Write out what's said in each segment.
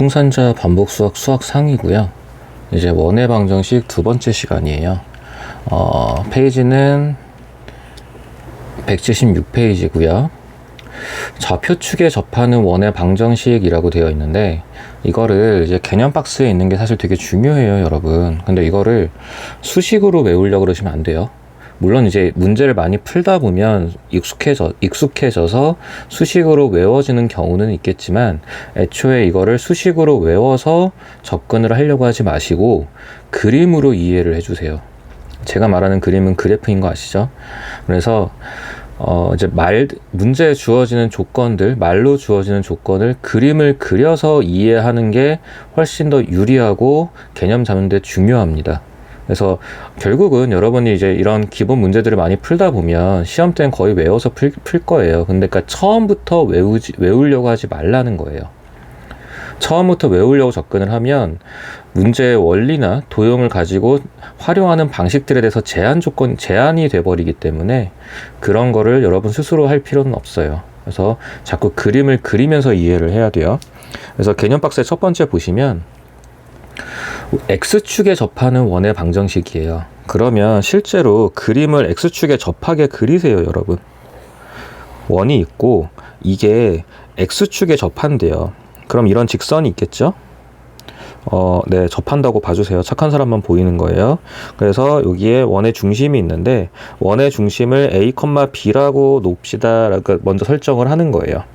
풍산자 반복 수학 수학 상이고요. 이제 원의 방정식 두 번째 시간이에요. 페이지는 176페이지고요. 좌표축에 접하는 원의 방정식이라고 되어 있는데, 이거를 이제 개념 박스에 있는 게 사실 되게 중요해요, 여러분. 근데 이거를 수식으로 외우려고 그러시면 안 돼요. 물론 이제 문제를 많이 풀다 보면 익숙해져서 수식으로 외워지는 경우는 있겠지만, 애초에 이거를 수식으로 외워서 접근을 하려고 하지 마시고 그림으로 이해를 해주세요. 제가 말하는 그림은 그래프인 거 아시죠? 그래서 이제 문제에 주어지는 조건들, 말로 주어지는 조건을 그림을 그려서 이해하는 게 훨씬 더 유리하고 개념 잡는 데 중요합니다. 그래서 결국은 여러분이 이제 이런 기본 문제들을 많이 풀다 보면 시험 때는 거의 외워서 풀 거예요. 근데 그러니까 처음부터 외우려고 하지 말라는 거예요. 처음부터 외우려고 접근을 하면 문제의 원리나 도형을 가지고 활용하는 방식들에 대해서 제한이 돼버리기 때문에 그런 거를 여러분 스스로 할 필요는 없어요. 그래서 자꾸 그림을 그리면서 이해를 해야 돼요. 그래서 개념 박스의 첫 번째 보시면 X축에 접하는 원의 방정식이에요. 그러면 실제로 그림을 X축에 접하게 그리세요, 여러분. 원이 있고 이게 X축에 접한대요. 그럼 이런 직선이 있겠죠? 네, 접한다고 봐주세요. 착한 사람만 보이는 거예요. 그래서 여기에 원의 중심이 있는데, 원의 중심을 A, B라고 놉시다. 라고 먼저 설정을 하는 거예요.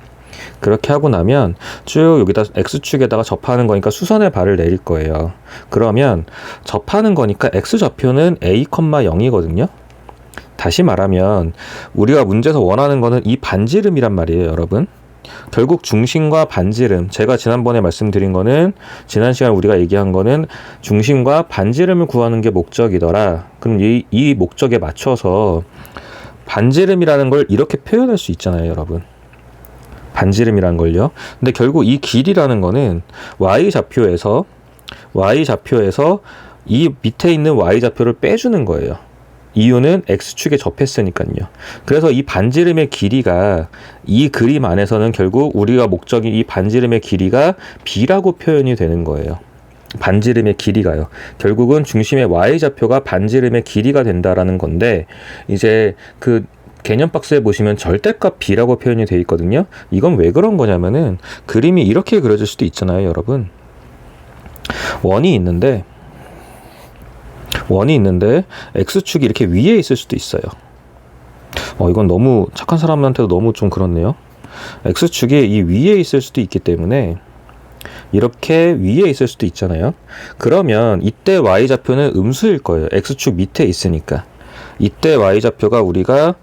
그렇게 하고 나면 쭉 여기다 X축에다가 접하는 거니까 수선의 발을 내릴 거예요. 그러면 접하는 거니까 X좌표는 A, 0이거든요. 다시 말하면 우리가 문제에서 원하는 거는 이 반지름이란 말이에요, 여러분. 결국 중심과 반지름, 제가 지난번에 말씀드린 거는, 지난 시간 우리가 얘기한 거는 중심과 반지름을 구하는 게 목적이더라. 그럼 이 목적에 맞춰서 반지름이라는 걸 이렇게 표현할 수 있잖아요, 여러분. 반지름이라는 걸요. 근데 결국 이 길이라는 거는 Y좌표에서 이 밑에 있는 Y좌표를 빼주는 거예요. 이유는 X축에 접했으니까요. 그래서 이 반지름의 길이가 이 그림 안에서는 결국 우리가 목적인 이 반지름의 길이가 B라고 표현이 되는 거예요. 반지름의 길이가요. 결국은 중심의 Y좌표가 반지름의 길이가 된다라는 건데, 이제 그 개념 박스에 보시면 절대값 B라고 표현이 되어 있거든요. 이건 왜 그런 거냐면은 그림이 이렇게 그려질 수도 있잖아요, 여러분. 원이 있는데 X축이 이렇게 위에 있을 수도 있어요. 이건 너무 착한 사람한테도 너무 좀 그렇네요. X축이 이 위에 있을 수도 있기 때문에 이렇게 위에 있을 수도 있잖아요. 그러면 이때 Y좌표는 음수일 거예요. X축 밑에 있으니까. 이때 Y좌표가 그러니까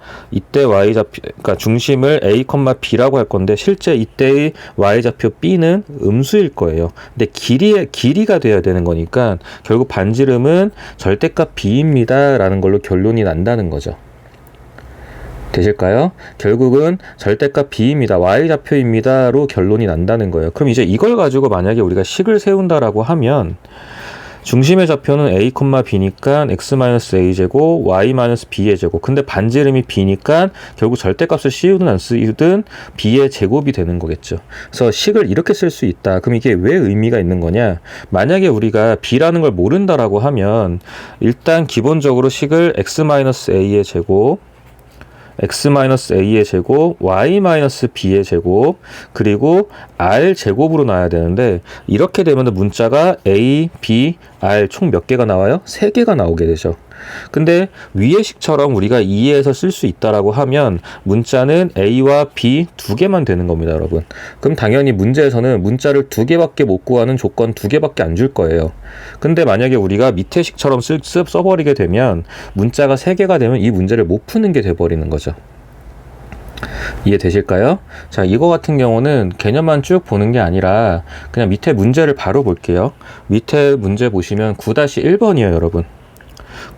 중심을 A, B라고 할 건데, 실제 이때의 Y좌표 B는 음수일 거예요. 근데 길이가 돼야 되는 거니까 결국 반지름은 절대값 B입니다 라는 걸로 결론이 난다는 거죠. 되실까요? 결국은 절대값 B입니다, Y좌표입니다로 결론이 난다는 거예요. 그럼 이제 이걸 가지고 만약에 우리가 식을 세운다라고 하면, 중심의 좌표는 A, B니까 X-A제곱, Y-B의 제곱. 근데 반지름이 B니까 결국 절대값을 씌우든 안 씌우든 B의 제곱이 되는 거겠죠. 그래서 식을 이렇게 쓸 수 있다. 그럼 이게 왜 의미가 있는 거냐? 만약에 우리가 B라는 걸 모른다라고 하면 일단 기본적으로 식을 X-A의 제곱, X-A의 제곱, Y-B의 제곱, 그리고 R 제곱으로 나와야 되는데, 이렇게 되면 문자가 A, B, R 총 몇 개가 나와요? 3개가 나오게 되죠. 근데 위의 식처럼 우리가 2에서 쓸 수 있다라고 하면 문자는 A와 B 2개만 되는 겁니다, 여러분. 그럼 당연히 문제에서는 문자를 2개밖에 못 구하는 조건 2개밖에 안 줄 거예요. 근데 만약에 우리가 밑에 식처럼 써버리게 되면 문자가 3개가 되면 이 문제를 못 푸는 게 돼버리는 거죠. 이해되실까요? 자, 이거 같은 경우는 개념만 쭉 보는 게 아니라 그냥 밑에 문제를 바로 볼게요. 밑에 문제 보시면 9-1번이에요, 여러분.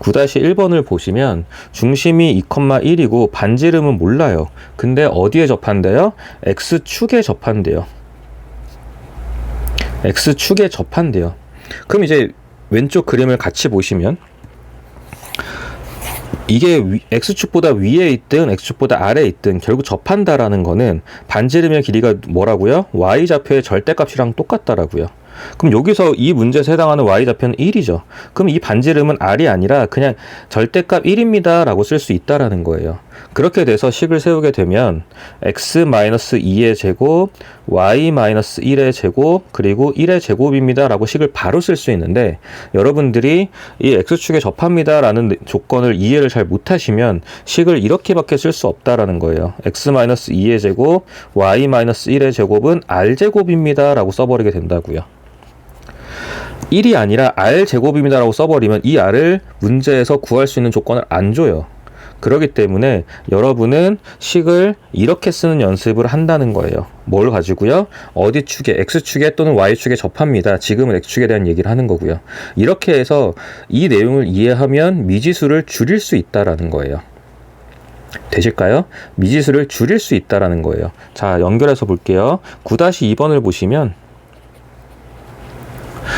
9-1번을 보시면 중심이 2,1이고 반지름은 몰라요. 근데 어디에 접한대요? X축에 접한대요. X축에 접한대요. 그럼 이제 왼쪽 그림을 같이 보시면 이게 X축보다 위에 있든 X축보다 아래에 있든 결국 접한다라는 거는 반지름의 길이가 뭐라고요? Y좌표의 절대값이랑 똑같다라고요. 그럼 여기서 이 문제에서 해당하는 y좌표는 1이죠. 그럼 이 반지름은 r이 아니라 그냥 절대값 1입니다 라고 쓸 수 있다라는 거예요. 그렇게 돼서 식을 세우게 되면 x-2의 제곱, y-1의 제곱, 그리고 1의 제곱입니다 라고 식을 바로 쓸 수 있는데, 여러분들이 이 x축에 접합니다 라는 조건을 이해를 잘 못하시면 식을 이렇게밖에 쓸 수 없다라는 거예요. x-2의 제곱, y-1의 제곱은 r제곱입니다 라고 써버리게 된다고요. 1이 아니라 r제곱입니다 라고 써버리면 이 r을 문제에서 구할 수 있는 조건을 안 줘요. 그렇기 때문에 여러분은 식을 이렇게 쓰는 연습을 한다는 거예요. 뭘 가지고요? 어디 축에, x축에 또는 y축에 접합니다. 지금은 x축에 대한 얘기를 하는 거고요. 이렇게 해서 이 내용을 이해하면 미지수를 줄일 수 있다라는 거예요. 되실까요? 미지수를 줄일 수 있다라는 거예요. 자, 연결해서 볼게요. 9-2번을 보시면,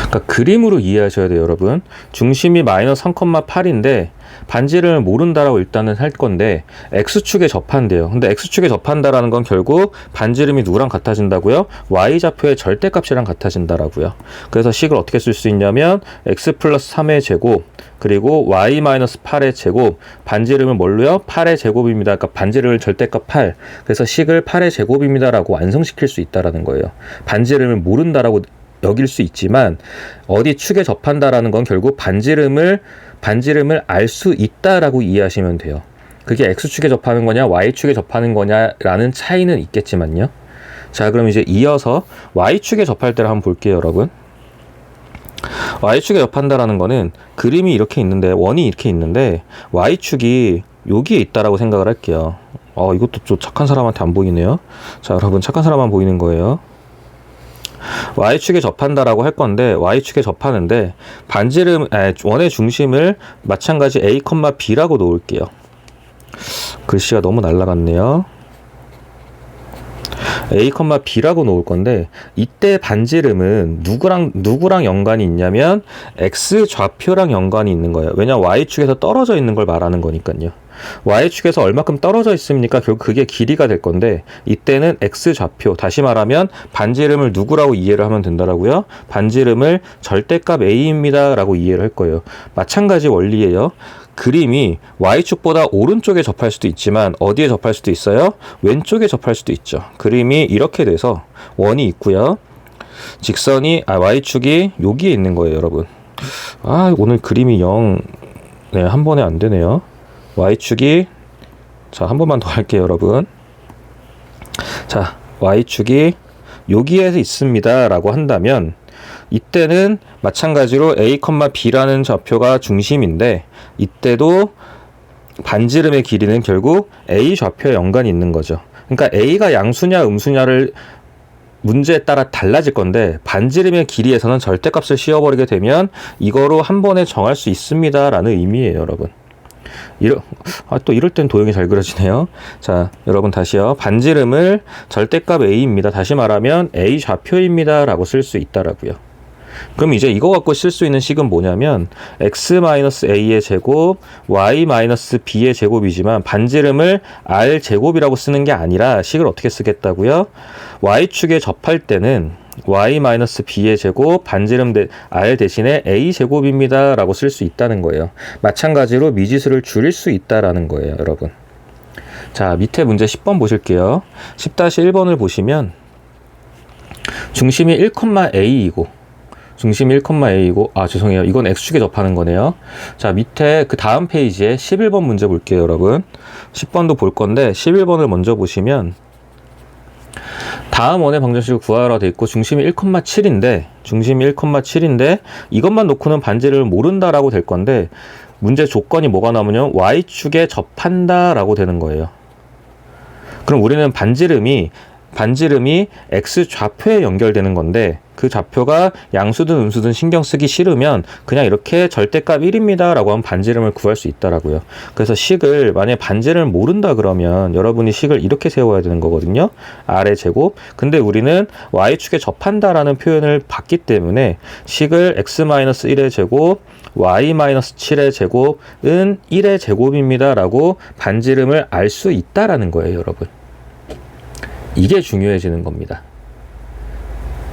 그러니까 그림으로 이해하셔야 돼요, 여러분. 중심이 마이너스 3,8인데 반지름을 모른다라고 일단은 할 건데 x축에 접한대요. 근데 x축에 접한다라는 건 결국 반지름이 누구랑 같아진다고요? y좌표의 절대값이랑 같아진다라고요. 그래서 식을 어떻게 쓸 수 있냐면 x 플러스 3의 제곱 그리고 y 마이너스 8의 제곱, 반지름은 뭘로요? 8의 제곱입니다. 그러니까 반지름을 절대값 8. 그래서 식을 8의 제곱입니다라고 완성시킬 수 있다라는 거예요. 반지름을 모른다라고 여길 수 있지만 어디 축에 접한다라는 건 결국 반지름을 알 수 있다라고 이해하시면 돼요. 그게 x축에 접하는 거냐 y축에 접하는 거냐라는 차이는 있겠지만요. 자, 그럼 이제 이어서 y축에 접할 때를 한번 볼게요, 여러분. y축에 접한다라는 거는 그림이 이렇게 있는데, 원이 이렇게 있는데 y축이 여기에 있다라고 생각을 할게요. 이것도 좀 착한 사람한테 안 보이네요. 자, 여러분, 착한 사람만 보이는 거예요. y축에 접한다라고 할 건데 y축에 접하는데 원의 중심을 마찬가지 a, b라고 놓을게요. 글씨가 너무 날라갔네요. a, b라고 놓을 건데 이때 반지름은 누구랑 연관이 있냐면 x 좌표랑 연관이 있는 거예요. 왜냐면 y축에서 떨어져 있는 걸 말하는 거니까요. y축에서 얼마큼 떨어져 있습니까? 결국 그게 길이가 될 건데 이때는 x좌표, 다시 말하면 반지름을 누구라고 이해를 하면 된다라고요? 반지름을 절대값 a입니다 라고 이해를 할 거예요. 마찬가지 원리예요. 그림이 y축보다 오른쪽에 접할 수도 있지만 어디에 접할 수도 있어요? 왼쪽에 접할 수도 있죠. 그림이 이렇게 돼서 원이 있고요. 직선이 y축이 여기에 있는 거예요, 여러분. 오늘 그림이 한 번에 안 되네요. y축이, 자, 한 번만 더 할게요, 여러분. 자, y축이 여기에서 있습니다 라고 한다면 이때는 마찬가지로 a, b라는 좌표가 중심인데 이때도 반지름의 길이는 결국 a 좌표에 연관이 있는 거죠. 그러니까 a가 양수냐 음수냐를 문제에 따라 달라질 건데 반지름의 길이에서는 절대값을 씌워버리게 되면 이거로 한 번에 정할 수 있습니다 라는 의미예요, 여러분. 또 이럴 땐 도형이 잘 그려지네요. 자, 여러분 다시요. 반지름을 절대값 a입니다. 다시 말하면 a 좌표입니다 라고 쓸 수 있다라고요. 그럼 이제 이거 갖고 쓸 수 있는 식은 뭐냐면 x-a의 제곱, y-b의 제곱이지만 반지름을 r제곱이라고 쓰는 게 아니라 식을 어떻게 쓰겠다고요? y축에 접할 때는 y-b의 제곱, 반지름 r 대신에 a제곱입니다 라고 쓸 수 있다는 거예요. 마찬가지로 미지수를 줄일 수 있다라는 거예요, 여러분. 자, 밑에 문제 10번 보실게요. 10-1번을 보시면 중심이 1,a이고 중심이 1,a이고 죄송해요. 이건 x축에 접하는 거네요. 자, 밑에 그 다음 페이지에 11번 문제 볼게요, 여러분. 10번도 볼 건데 11번을 먼저 보시면 다음 원의 방정식을 구하라 돼 있고 중심이 1,7인데 이것만 놓고는 반지름을 모른다라고 될 건데 문제 조건이 뭐가 나오면 y축에 접한다라고 되는 거예요. 그럼 우리는 반지름이 x 좌표에 연결되는 건데 그 좌표가 양수든 음수든 신경 쓰기 싫으면 그냥 이렇게 절대값 1입니다 라고 하면 반지름을 구할 수 있다라고요. 그래서 식을 만약에 반지름을 모른다 그러면 여러분이 식을 이렇게 세워야 되는 거거든요. r의 제곱. 근데 우리는 y축에 접한다라는 표현을 봤기 때문에 식을 x-1의 제곱, y-7의 제곱은 1의 제곱입니다 라고 반지름을 알 수 있다라는 거예요, 여러분. 이게 중요해지는 겁니다.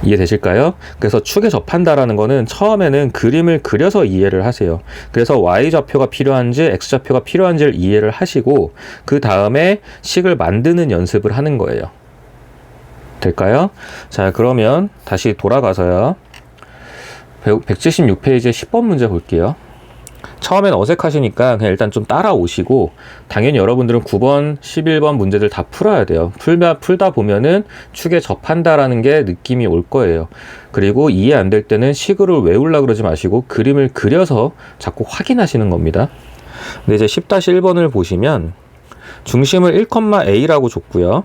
이해되실까요? 그래서 축에 접한다라는 거는 처음에는 그림을 그려서 이해를 하세요. 그래서 y좌표가 필요한지 x좌표가 필요한지를 이해를 하시고 그 다음에 식을 만드는 연습을 하는 거예요. 될까요? 자, 그러면 다시 돌아가서요. 176페이지에 10번 문제 볼게요. 처음엔 어색하시니까 그냥 일단 좀 따라오시고 당연히 여러분들은 9번, 11번 문제들 다 풀어야 돼요. 풀다 보면은 축에 접한다라는 게 느낌이 올 거예요. 그리고 이해 안 될 때는 식으로 외우려고 그러지 마시고 그림을 그려서 자꾸 확인하시는 겁니다. 근데 이제 10-1번을 보시면 중심을 1,a라고 줬고요.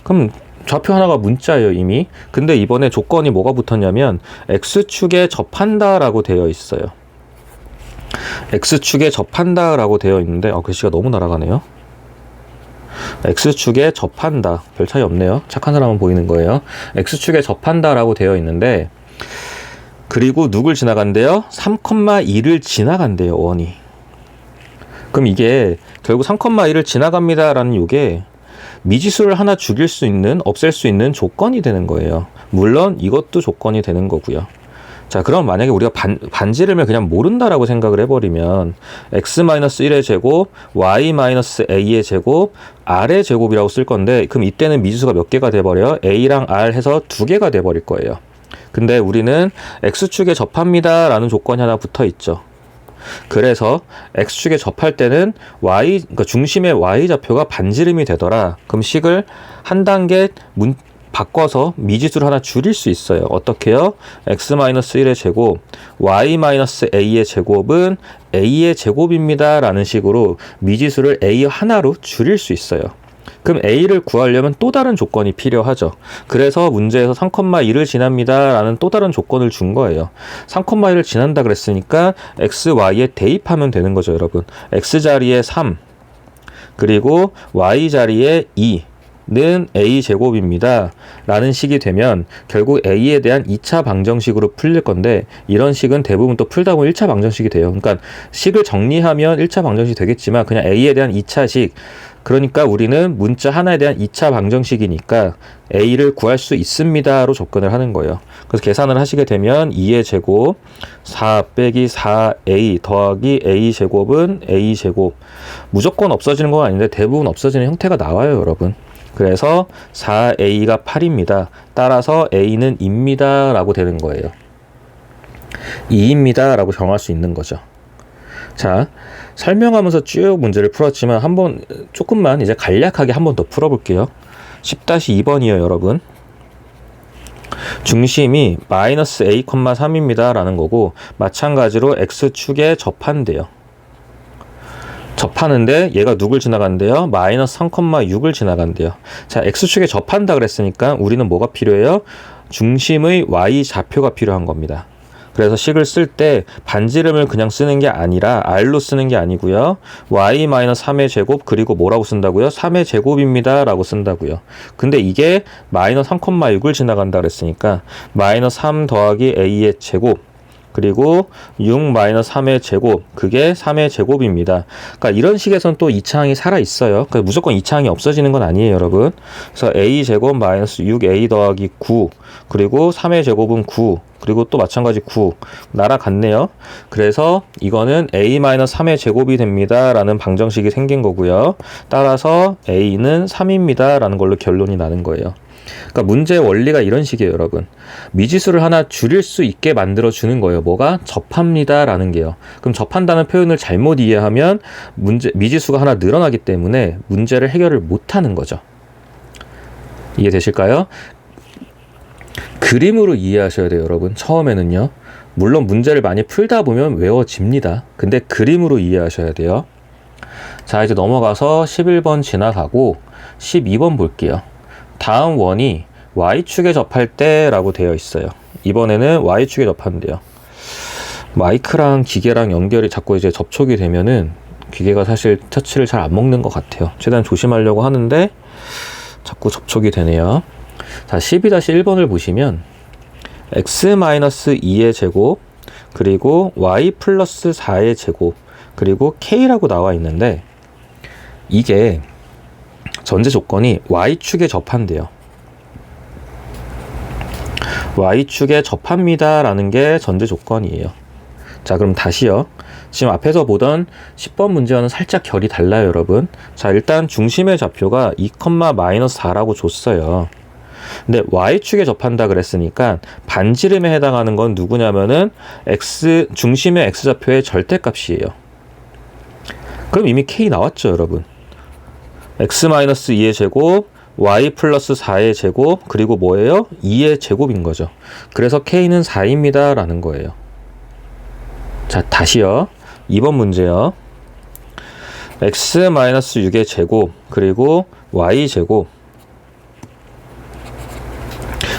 그럼 좌표 하나가 문자예요, 이미. 근데 이번에 조건이 뭐가 붙었냐면 x축에 접한다라고 되어 있어요. x축에 접한다 라고 되어 있는데 글씨가 너무 날아가네요. x축에 접한다, 별 차이 없네요. 착한 사람은 보이는 거예요. x축에 접한다 라고 되어 있는데 그리고 누굴 지나간대요? 3,2를 지나간대요, 원이. 그럼 이게 결국 3,2를 지나갑니다 라는 요게 미지수를 하나 죽일 수 있는, 없앨 수 있는 조건이 되는 거예요. 물론 이것도 조건이 되는 거고요. 자, 그럼 만약에 우리가 반지름을 그냥 모른다라고 생각을 해버리면 x-1의 제곱, y-a의 제곱, r의 제곱이라고 쓸 건데 그럼 이때는 미지수가 몇 개가 돼버려요? a랑 r 해서 2개가 돼버릴 거예요. 근데 우리는 x축에 접합니다 라는 조건이 하나 붙어 있죠. 그래서 x축에 접할 때는 그러니까 중심의 y좌표가 반지름이 되더라. 그럼 식을 한 단계 바꿔서 미지수를 하나 줄일 수 있어요. 어떻게요? x-1의 제곱, y-a의 제곱은 a의 제곱입니다 라는 식으로 미지수를 a 하나로 줄일 수 있어요. 그럼 a를 구하려면 또 다른 조건이 필요하죠. 그래서 문제에서 3,2를 지납니다 라는 또 다른 조건을 준 거예요. 3,2를 지난다 그랬으니까 x, y에 대입하면 되는 거죠, 여러분. x 자리에 3, 그리고 y 자리에 2. 는 a제곱입니다 라는 식이 되면 결국 a에 대한 2차 방정식으로 풀릴 건데 이런 식은 대부분 또 풀다 보면 1차 방정식이 돼요. 그러니까 식을 정리하면 1차 방정식이 되겠지만 그냥 a에 대한 2차식, 그러니까 우리는 문자 하나에 대한 2차 방정식이니까 a를 구할 수 있습니다로 접근을 하는 거예요. 그래서 계산을 하시게 되면 2의 제곱 4 빼기 4a 더하기 a제곱은 a제곱, 무조건 없어지는 건 아닌데 대부분 없어지는 형태가 나와요, 여러분. 그래서 4a가 8입니다. 따라서 a는 2입니다 라고 되는 거예요. 2입니다 라고 정할 수 있는 거죠. 자, 설명하면서 쭉 문제를 풀었지만 한번 조금만 이제 간략하게 한번 더 풀어볼게요. 10-2번이요, 여러분. 중심이 -a,3입니다 라는 거고 마찬가지로 x축에 접한대요. 접하는데 얘가 누굴 지나간대요? -3,6을 지나간대요. 자, x축에 접한다 그랬으니까 우리는 뭐가 필요해요? 중심의 y좌표가 필요한 겁니다. 그래서 식을 쓸 때 반지름을 그냥 쓰는 게 아니라 r로 쓰는 게 아니고요. y-3의 제곱 그리고 뭐라고 쓴다고요? 3의 제곱입니다 라고 쓴다고요. 근데 이게 -3,6을 지나간다 그랬으니까 -3 더하기 a의 제곱 그리고 6-3의 제곱, 그게 3의 제곱입니다. 그러니까 이런 식에선 또 2차항이 살아있어요. 그러니까 무조건 2차항이 없어지는 건 아니에요, 여러분. 그래서 a제곱 마이너스 6a 더하기 9, 그리고 3의 제곱은 9, 그리고 또 마찬가지 9 날아갔네요. 그래서 이거는 a-3의 제곱이 됩니다 라는 방정식이 생긴 거고요. 따라서 a는 3입니다 라는 걸로 결론이 나는 거예요. 그러니까 문제의 원리가 이런 식이에요, 여러분. 미지수를 하나 줄일 수 있게 만들어 주는 거예요. 뭐가? 접합니다 라는 게요. 그럼 접한다는 표현을 잘못 이해하면 미지수가 하나 늘어나기 때문에 문제를 해결을 못 하는 거죠. 이해되실까요? 그림으로 이해하셔야 돼요, 여러분. 처음에는요. 물론 문제를 많이 풀다 보면 외워집니다. 근데 그림으로 이해하셔야 돼요. 자, 이제 넘어가서 11번 지나가고 12번 볼게요. 다음 원이 y축에 접할 때 라고 되어 있어요. 이번에는 y축에 접한대요. 마이크랑 기계랑 연결이 자꾸 이제 접촉이 되면은 기계가 사실 터치를 잘 안 먹는 것 같아요. 최대한 조심하려고 하는데 자꾸 접촉이 되네요. 자, 12-1번을 보시면 x-2의 제곱 그리고 y 플러스 4의 제곱 그리고 k라고 나와 있는데 이게 전제 조건이 y축에 접한대요. y축에 접합니다 라는 게 전제 조건이에요. 자, 그럼 다시요. 지금 앞에서 보던 10번 문제와는 살짝 결이 달라요, 여러분. 자, 일단 중심의 좌표가 2,-4라고 줬어요. 근데 y축에 접한다 그랬으니까 반지름에 해당하는 건 누구냐면은 중심의 x좌표의 절대값이에요. 그럼 이미 k 나왔죠, 여러분. x-2의 제곱, y 플러스 4의 제곱, 그리고 뭐예요? 2의 제곱인 거죠. 그래서 k는 4입니다 라는 거예요. 자, 다시요. 2번 문제요. x-6의 제곱, 그리고 y 제곱,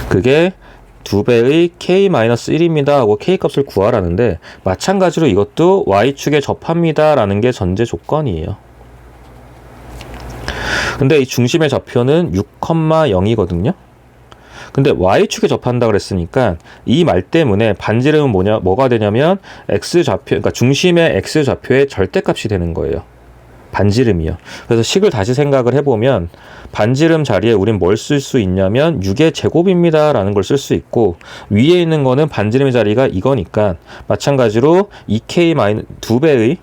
그게 2배의 k-1입니다 하고 k값을 구하라는데, 마찬가지로 이것도 y축에 접합니다 라는 게 전제 조건이에요. 근데 이 중심의 좌표는 6,0이거든요. 근데 y축에 접한다 그랬으니까 이 말 때문에 반지름은 뭐가 되냐면 x좌표, 그러니까 중심의 x좌표의 절대값이 되는 거예요. 반지름이요. 그래서 식을 다시 생각을 해보면 반지름 자리에 우린 뭘 쓸 수 있냐면 6의 제곱입니다 라는 걸 쓸 수 있고, 위에 있는 거는 반지름의 자리가 이거니까 마찬가지로 2배의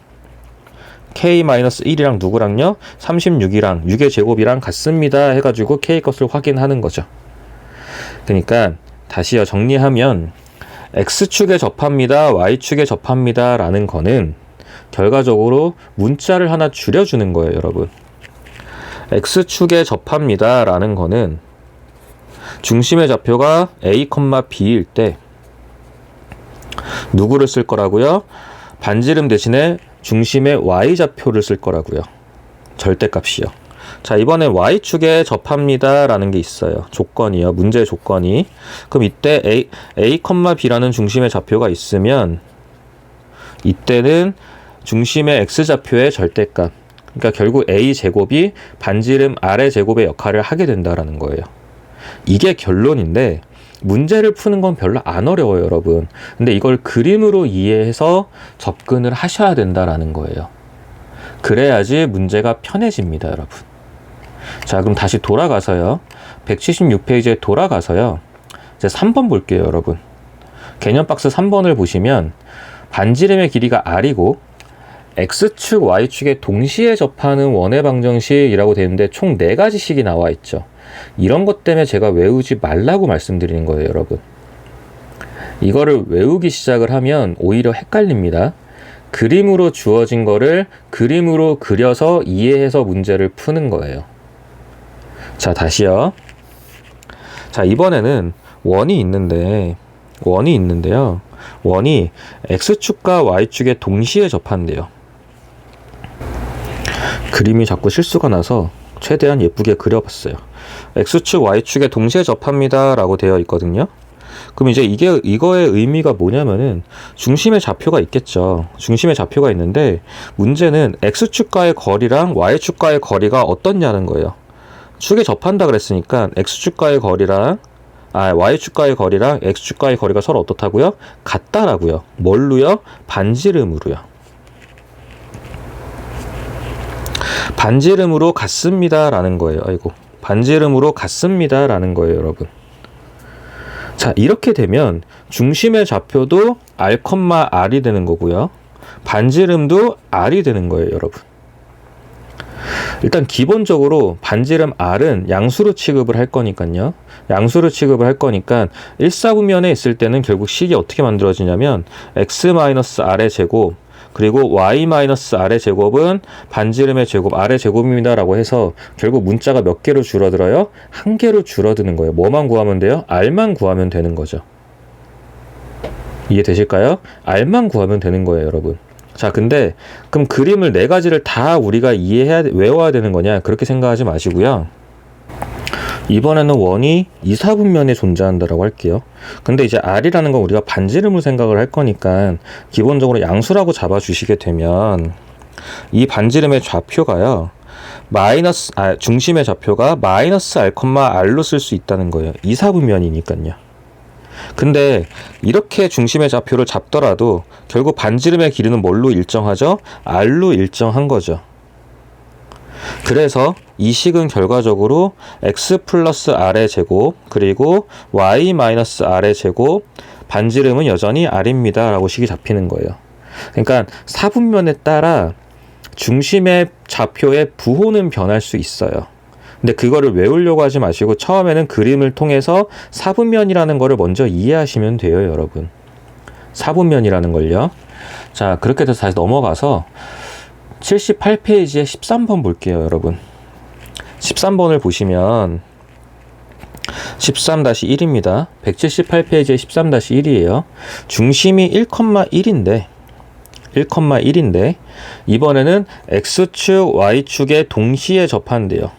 k-1이랑 누구랑요? 36이랑 6의 제곱이랑 같습니다 해가지고 k값을 확인하는 거죠. 그러니까 다시요, 정리하면 x축에 접합니다, y축에 접합니다 라는 거는 결과적으로 문자를 하나 줄여주는 거예요, 여러분. x축에 접합니다 라는 거는 중심의 좌표가 a, b일 때 누구를 쓸 거라고요? 반지름 대신에 중심의 y좌표를 쓸 거라고요. 절대값이요. 자, 이번에 y축에 접합니다 라는 게 있어요. 조건이요. 문제 조건이. 그럼 이때 a, b라는 중심의 좌표가 있으면 이때는 중심의 x좌표의 절대값, 그러니까 결국 a제곱이 반지름 a제곱의 역할을 하게 된다라는 거예요. 이게 결론인데 문제를 푸는 건 별로 안 어려워요, 여러분. 근데 이걸 그림으로 이해해서 접근을 하셔야 된다라는 거예요. 그래야지 문제가 편해집니다, 여러분. 자, 그럼 다시 돌아가서요. 176페이지에 돌아가서요. 이제 3번 볼게요, 여러분. 개념 박스 3번을 보시면 반지름의 길이가 r이고 x축, y축에 동시에 접하는 원의 방정식이라고 되어 있는데 총 4가지씩이 나와 있죠. 이런 것 때문에 제가 외우지 말라고 말씀드리는 거예요, 여러분. 이거를 외우기 시작을 하면 오히려 헷갈립니다. 그림으로 주어진 거를 그림으로 그려서 이해해서 문제를 푸는 거예요. 자, 다시요. 자, 이번에는 원이 있는데요. 원이 x축과 y축에 동시에 접한대요. 그림이 자꾸 실수가 나서 최대한 예쁘게 그려봤어요. x축, y축에 동시에 접합니다 라고 되어 있거든요. 그럼 이제 이거의 의미가 뭐냐면은 중심의 좌표가 있겠죠. 중심의 좌표가 있는데 문제는 x축과의 거리랑 y축과의 거리가 어떻냐는 거예요. 축에 접한다 그랬으니까 x축과의 거리랑 y축과의 거리랑 x축과의 거리가 서로 어떻다고요? 같다라고요. 뭘로요? 반지름으로요. 반지름으로 같습니다 라는 거예요. 아이고, 반지름으로 같습니다 라는 거예요, 여러분. 자, 이렇게 되면 중심의 좌표도 r,r이 되는 거고요. 반지름도 r이 되는 거예요, 여러분. 일단 기본적으로 반지름 r은 양수로 취급을 할 거니까요. 양수로 취급을 할 거니까 1사분면에 있을 때는 결국 식이 어떻게 만들어지냐면 x-r의 제곱 그리고 y-r의 제곱은 반지름의 제곱 r의 제곱입니다 라고 해서 결국 문자가 몇 개로 줄어들어요? 한 개로 줄어드는 거예요. 뭐만 구하면 돼요? r만 구하면 되는 거죠. 이해되실까요? r만 구하면 되는 거예요, 여러분. 자, 근데 그럼 그림을 4가지를 다 우리가 외워야 되는 거냐? 그렇게 생각하지 마시고요. 이번에는 원이 2사분면에 존재한다라고 할게요. 근데 이제 r이라는 건 우리가 반지름을 생각을 할 거니까 기본적으로 양수라고 잡아주시게 되면 이 반지름의 좌표가요. 중심의 좌표가 -r,r로 쓸 수 있다는 거예요. 2사분면이니까요. 근데 이렇게 중심의 좌표를 잡더라도 결국 반지름의 길이는 뭘로 일정하죠? r로 일정한 거죠. 그래서 이 식은 결과적으로 x 플러스 r의 제곱 그리고 y 마이너스 r의 제곱 반지름은 여전히 r입니다 라고 식이 잡히는 거예요. 그러니까 사분면에 따라 중심의 좌표의 부호는 변할 수 있어요. 근데 그거를 외우려고 하지 마시고 처음에는 그림을 통해서 사분면이라는 거를 먼저 이해하시면 돼요, 여러분. 사분면이라는 걸요. 자, 그렇게 돼서 다시 넘어가서 78페이지에 13번 볼게요, 여러분. 13번을 보시면 13-1입니다. 178페이지에 13-1이에요. 중심이 1,1인데 이번에는 X축, Y축에 동시에 접한대요.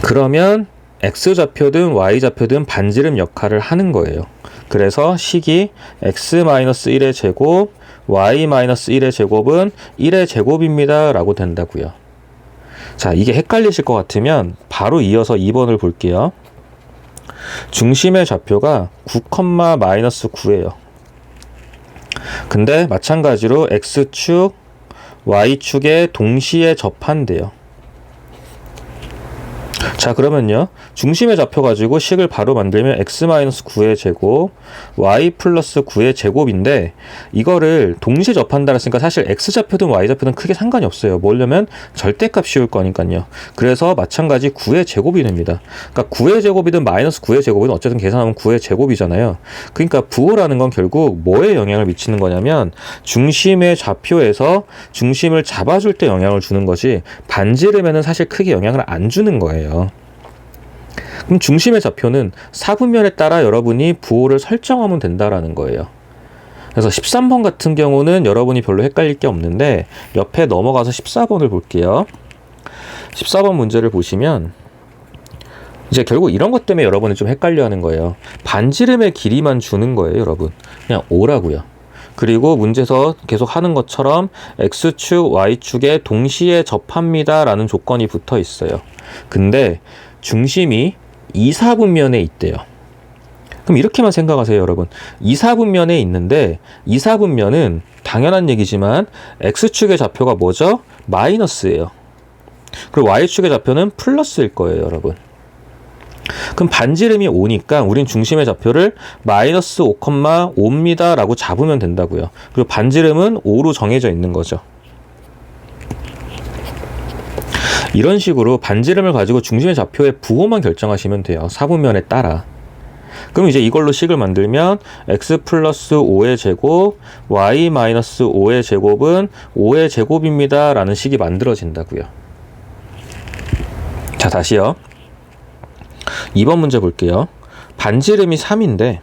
그러면 X좌표든 Y좌표든 반지름 역할을 하는 거예요. 그래서 식이 X-1의 제곱, Y-1의 제곱은 1의 제곱입니다 라고 된다고요. 자, 이게 헷갈리실 것 같으면 바로 이어서 2번을 볼게요. 중심의 좌표가 9,-9예요. 근데 마찬가지로 X축, Y축에 동시에 접한대요. 자, 그러면요. 중심의 좌표 가지고 식을 바로 만들면 x-9의 제곱, y 플러스 9의 제곱인데 이거를 동시에 접한다 했으니까 사실 x좌표든 y좌표든 크게 상관이 없어요. 뭐냐면 절대값 씌울 거니까요. 그래서 마찬가지 9의 제곱이 됩니다. 그러니까 9의 제곱이든 마이너스 9의 제곱이든 어쨌든 계산하면 9의 제곱이잖아요. 그러니까 부호라는 건 결국 뭐에 영향을 미치는 거냐면 중심의 좌표에서 중심을 잡아줄 때 영향을 주는 거지 반지름에는 사실 크게 영향을 안 주는 거예요. 그럼 중심의 좌표는 사분면에 따라 여러분이 부호를 설정하면 된다라는 거예요. 그래서 13번 같은 경우는 여러분이 별로 헷갈릴 게 없는데 옆에 넘어가서 14번을 볼게요. 14번 문제를 보시면 이제 결국 이런 것 때문에 여러분이 좀 헷갈려 하는 거예요. 반지름의 길이만 주는 거예요, 여러분. 그냥 O라고요. 그리고 문제에서 계속 하는 것처럼 X축, Y축에 동시에 접합니다 라는 조건이 붙어 있어요. 근데 중심이 이사분면에 있대요. 그럼 이렇게만 생각하세요, 여러분. 이사분면에 있는데 이사분면은 당연한 얘기지만 X축의 좌표가 뭐죠? 마이너스예요. 그리고 Y축의 좌표는 플러스일 거예요, 여러분. 그럼 반지름이 5니까 우린 중심의 좌표를 마이너스 5,5입니다 라고 잡으면 된다고요. 그리고 반지름은 5로 정해져 있는 거죠. 이런 식으로 반지름을 가지고 중심의 좌표의 부호만 결정하시면 돼요. 사분면에 따라. 그럼 이제 이걸로 식을 만들면 x 플러스 5의 제곱, y 마이너스 5의 제곱은 5의 제곱입니다 라는 식이 만들어진다고요. 자, 다시요. 2번 문제 볼게요. 반지름이 3인데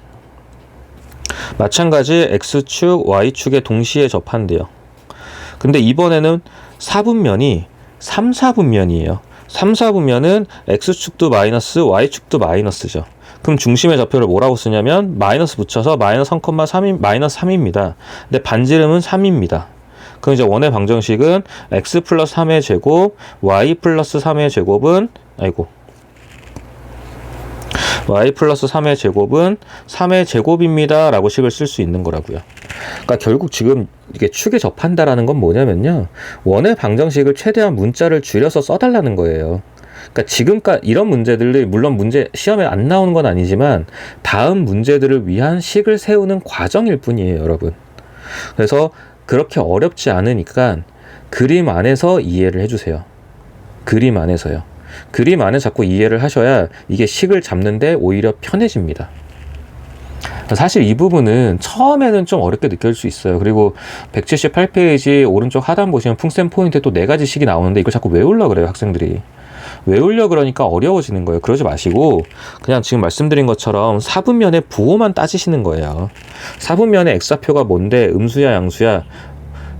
마찬가지 x축, y축에 동시에 접한대요. 근데 이번에는 사분면이 3, 4분면이에요. 3, 4분면은 x축도 마이너스, y축도 마이너스죠. 그럼 중심의 좌표를 뭐라고 쓰냐면 마이너스 붙여서 마이너스 3,3, 마이너스 3입니다. 근데 반지름은 3입니다. 그럼 이제 원의 방정식은 x 플러스 3의 제곱, y 플러스 3의 제곱은 y 플러스 3의 제곱은 3의 제곱입니다 라고 식을 쓸 수 있는 거라고요. 그러니까 결국 지금 이게 축에 접한다라는 건 뭐냐면요, 원의 방정식을 최대한 문자를 줄여서 써달라는 거예요. 그러니까 지금까지 이런 문제들이 물론 문제 시험에 안 나오는 건 아니지만 다음 문제들을 위한 식을 세우는 과정일 뿐이에요, 여러분. 그래서 그렇게 어렵지 않으니까 그림 안에서 이해를 해주세요. 그림 안에서요. 그림 안에 자꾸 이해를 하셔야 이게 식을 잡는데 오히려 편해집니다. 사실 이 부분은 처음에는 좀 어렵게 느껴질 수 있어요. 그리고 178페이지 오른쪽 하단 보시면 풍셈 포인트에 또 4가지 식이 나오는데 이걸 자꾸 외우려고 그래요, 학생들이. 외우려고 그러니까 어려워지는 거예요. 그러지 마시고 그냥 지금 말씀드린 것처럼 사분면의 부호만 따지시는 거예요. 사분면의 x좌표가 뭔데 음수야 양수야,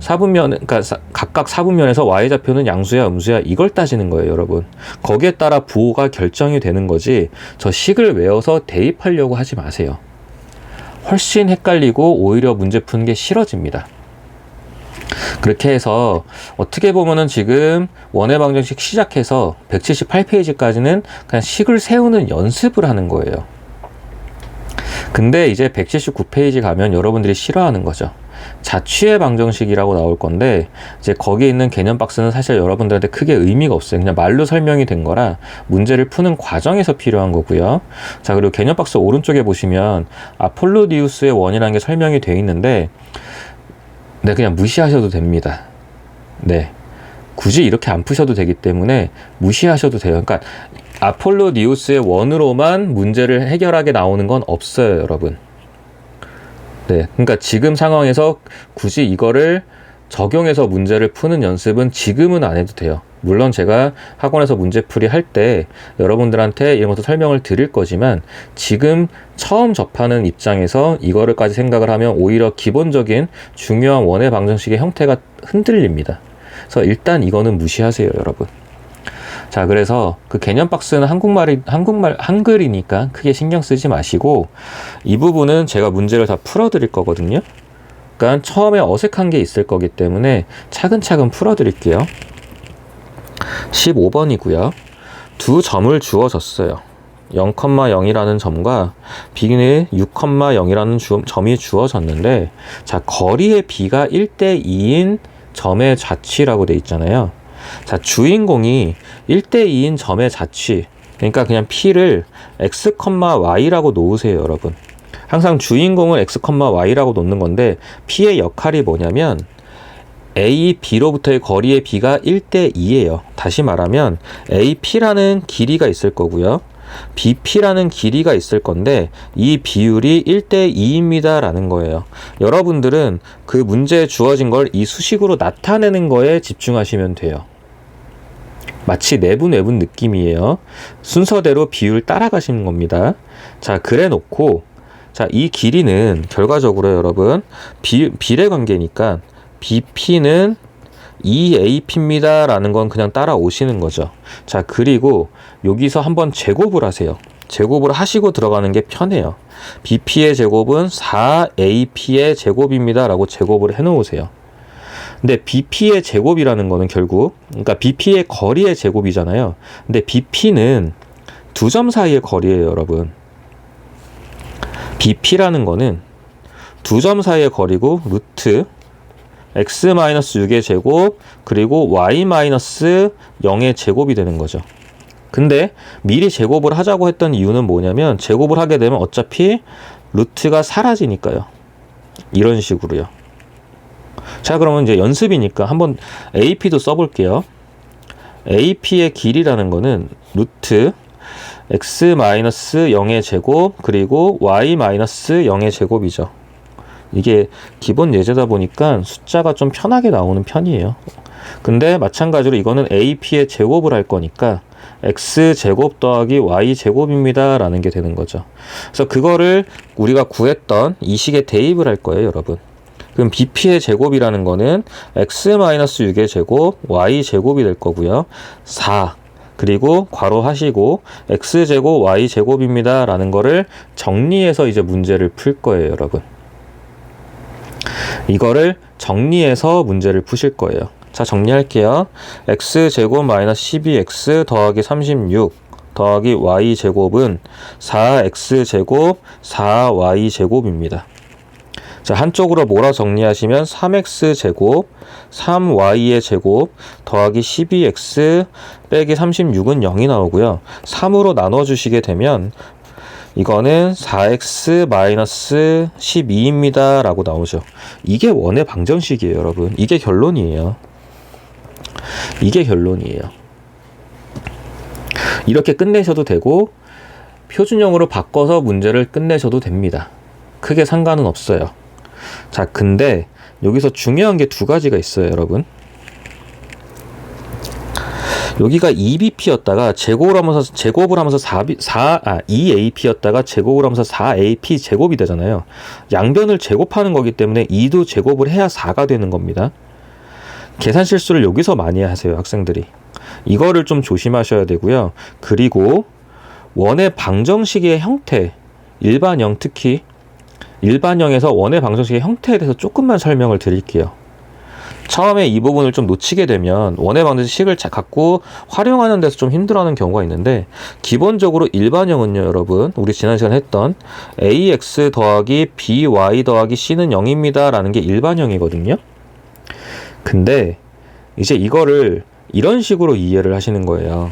사분면, 그러니까 각각 사분면에서 y좌표는 양수야 음수야 이걸 따지는 거예요, 여러분. 거기에 따라 부호가 결정이 되는 거지 저 식을 외워서 대입하려고 하지 마세요. 훨씬 헷갈리고 오히려 문제 푸는 게 싫어집니다. 그렇게 해서 어떻게 보면은 지금 원의 방정식 시작해서 178페이지까지는 그냥 식을 세우는 연습을 하는 거예요. 근데 이제 179페이지 가면 여러분들이 싫어하는 거죠. 자취의 방정식이라고 나올 건데, 이제 거기에 있는 개념 박스는 사실 여러분들한테 크게 의미가 없어요. 그냥 말로 설명이 된 거라 문제를 푸는 과정에서 필요한 거고요. 자, 그리고 개념 박스 오른쪽에 보시면 아폴로디우스의 원이라는 게 설명이 되어 있는데, 네, 그냥 무시하셔도 됩니다. 네, 굳이 이렇게 안 푸셔도 되기 때문에 무시하셔도 돼요. 그러니까 아폴로디우스의 원으로만 문제를 해결하게 나오는 건 없어요, 여러분. 네, 그러니까 지금 상황에서 굳이 이거를 적용해서 문제를 푸는 연습은 지금은 안 해도 돼요. 물론 제가 학원에서 문제풀이 할 때 여러분들한테 이런 것도 설명을 드릴 거지만, 지금 처음 접하는 입장에서 이거를까지 생각을 하면 오히려 기본적인 중요한 원의 방정식의 형태가 흔들립니다. 그래서 일단 이거는 무시하세요, 여러분. 자, 그래서 그 개념 박스는 한글이니까 크게 신경 쓰지 마시고, 이 부분은 제가 문제를 다 풀어 드릴 거거든요. 그러니까 처음에 어색한 게 있을 거기 때문에 차근차근 풀어 드릴게요. 15번이고요. 두 점을 주어졌어요. 0,0이라는 점과 B는 6,0이라는 점이 주어졌는데, 자, 거리의 B가 1대2인 점의 자취라고 돼 있잖아요. 자, 주인공이 1대2인 점의 자취, 그러니까 그냥 P를 x, y라고 놓으세요, 여러분. 항상 주인공을 x, y라고 놓는 건데, P의 역할이 뭐냐면 A, B로부터의 거리의 B가 1대2예요. 다시 말하면 AP라는 길이가 있을 거고요. BP라는 길이가 있을 건데, 이 비율이 1대2입니다 라는 거예요. 여러분들은 그 문제에 주어진 걸 이 수식으로 나타내는 거에 집중하시면 돼요. 마치 내분 느낌이에요. 순서대로 비율 따라가시는 겁니다. 자, 그래 놓고, 자, 이 길이는 결과적으로 여러분 비례 관계니까 BP는 2AP입니다 라는 건 그냥 따라오시는 거죠. 자, 그리고 여기서 한번 제곱을 하세요. 제곱을 하시고 들어가는 게 편해요. BP의 제곱은 4AP의 제곱입니다 라고 제곱을 해 놓으세요. 근데 BP의 제곱이라는 거는 결국, 그러니까 BP의 거리의 제곱이잖아요. 근데 BP는 두 점 사이의 거리예요, 여러분. BP라는 거는 두 점 사이의 거리고, 루트 x-6의 제곱 그리고 y-0의 제곱이 되는 거죠. 근데 미리 제곱을 하자고 했던 이유는 뭐냐면, 제곱을 하게 되면 어차피 루트가 사라지니까요. 이런 식으로요. 자, 그러면 이제 연습이니까 한번 AP도 써볼게요. AP의 길이라는 거는 루트 x-0의 제곱 그리고 y-0의 제곱이죠. 이게 기본 예제다 보니까 숫자가 좀 편하게 나오는 편이에요. 근데 마찬가지로 이거는 AP의 제곱을 할 거니까 x제곱 더하기 y제곱입니다 라는 게 되는 거죠. 그래서 그거를 우리가 구했던 이 식에 대입을 할 거예요, 여러분. 그럼 BP의 제곱이라는 거는 x-6의 제곱 y제곱이 될 거고요. 4 그리고 괄호 하시고 x제곱 y제곱입니다 라는 거를 정리해서 이제 문제를 풀 거예요, 여러분. 이거를 정리해서 문제를 푸실 거예요. 자, 정리할게요. x제곱 마이너스 12x 더하기 36 더하기 y제곱은 4x제곱 4y제곱입니다. 자, 한쪽으로 몰아 정리하시면 3x제곱 3y의 제곱 더하기 12x 빼기 36은 0이 나오고요. 3으로 나눠주시게 되면 이거는 4x-12입니다 라고 나오죠. 이게 원의 방정식이에요, 여러분. 이게 결론이에요. 이게 결론이에요. 이렇게 끝내셔도 되고 표준형으로 바꿔서 문제를 끝내셔도 됩니다. 크게 상관은 없어요. 자, 근데 여기서 중요한 게 두 가지가 있어요, 여러분. 여기가 2BP였다가 제곱을 하면서 2AP였다가 제곱을 하면서 4AP 제곱이 되잖아요. 양변을 제곱하는 거기 때문에 2도 제곱을 해야 4가 되는 겁니다. 계산 실수를 여기서 많이 하세요, 학생들이. 이거를 좀 조심하셔야 되고요. 그리고 원의 방정식의 형태, 일반형, 특히 일반형에서 원의 방정식의 형태에 대해서 조금만 설명을 드릴게요. 처음에 이 부분을 좀 놓치게 되면 원의 방정식을 갖고 활용하는 데서 좀 힘들어하는 경우가 있는데, 기본적으로 일반형은요 여러분, 우리 지난 시간에 했던 ax 더하기 by 더하기 c는 0입니다 라는 게 일반형이거든요. 근데 이제 이거를 이런 식으로 이해를 하시는 거예요.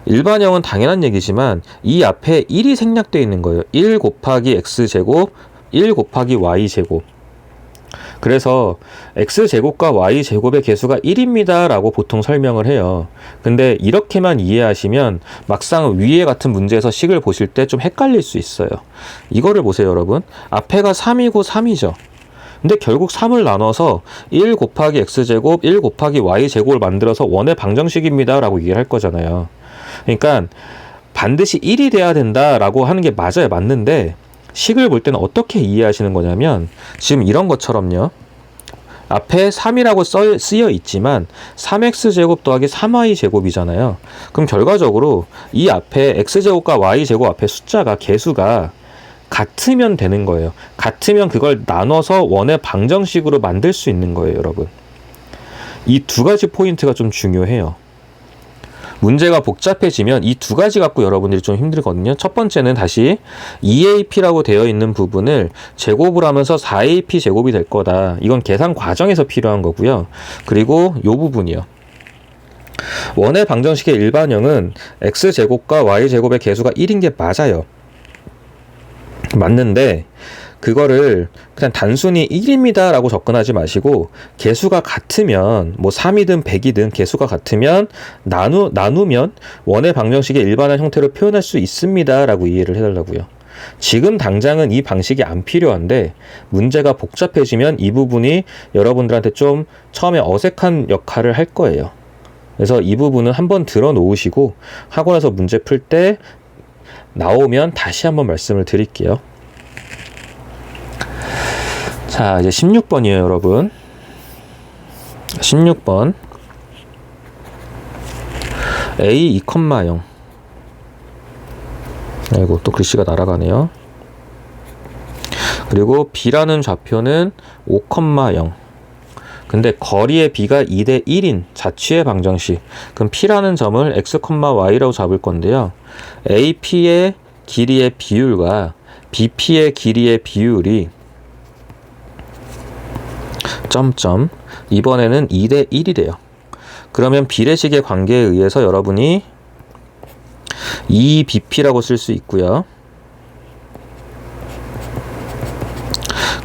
일반형은 당연한 얘기지만 이 앞에 1이 생략되어 있는 거예요. 1 곱하기 x제곱 1 곱하기 y제곱. 그래서 x제곱과 y제곱의 개수가 1입니다 라고 보통 설명을 해요. 근데 이렇게만 이해하시면 막상 위에 같은 문제에서 식을 보실 때 좀 헷갈릴 수 있어요. 이거를 보세요 여러분. 앞에가 3이고 3이죠. 근데 결국 3을 나눠서 1 곱하기 x제곱 1 곱하기 y제곱을 만들어서 원의 방정식입니다 라고 얘기를 할 거잖아요. 그러니까 반드시 1이 돼야 된다라고 하는 게 맞아요. 맞는데 식을 볼 때는 어떻게 이해하시는 거냐면, 지금 이런 것처럼요. 앞에 3이라고 쓰여 있지만 3x제곱 더하기 3y제곱이잖아요. 그럼 결과적으로 이 앞에 x제곱과 y제곱 앞에 숫자가 개수가 같으면 되는 거예요. 같으면 그걸 나눠서 원의 방정식으로 만들 수 있는 거예요, 여러분. 이 두 가지 포인트가 좀 중요해요. 문제가 복잡해지면 이 두 가지 갖고 여러분들이 좀 힘들거든요. 첫 번째는 다시 2ap라고 되어 있는 부분을 제곱을 하면서 4ap 제곱이 될 거다. 이건 계산 과정에서 필요한 거고요. 그리고 이 부분이요. 원의 방정식의 일반형은 x제곱과 y제곱의 개수가 1인 게 맞아요. 맞는데 그거를 그냥 단순히 1입니다 라고 접근하지 마시고, 개수가 같으면 뭐 3이든 100이든 개수가 같으면 나누면 원의 방정식의 일반한 형태로 표현할 수 있습니다 라고 이해를 해달라고요. 지금 당장은 이 방식이 안 필요한데 문제가 복잡해지면 이 부분이 여러분들한테 좀 처음에 어색한 역할을 할 거예요. 그래서 이 부분은 한번 들어 놓으시고 학원에서 문제 풀 때 나오면 다시 한번 말씀을 드릴게요. 자, 이제 16번이에요, 여러분. 16번. A 2,0. 아이고, 또 글씨가 날아가네요. 그리고 B라는 좌표는 5,0. 근데 거리의 B가 2대 1인 자취의 방정식. 그럼 P라는 점을 X, Y라고 잡을 건데요. AP의 길이의 비율과 BP의 길이의 비율이 점점 이번에는 2대 1이래요. 그러면 비례식의 관계에 의해서 여러분이 2BP라고 쓸 수 있고요.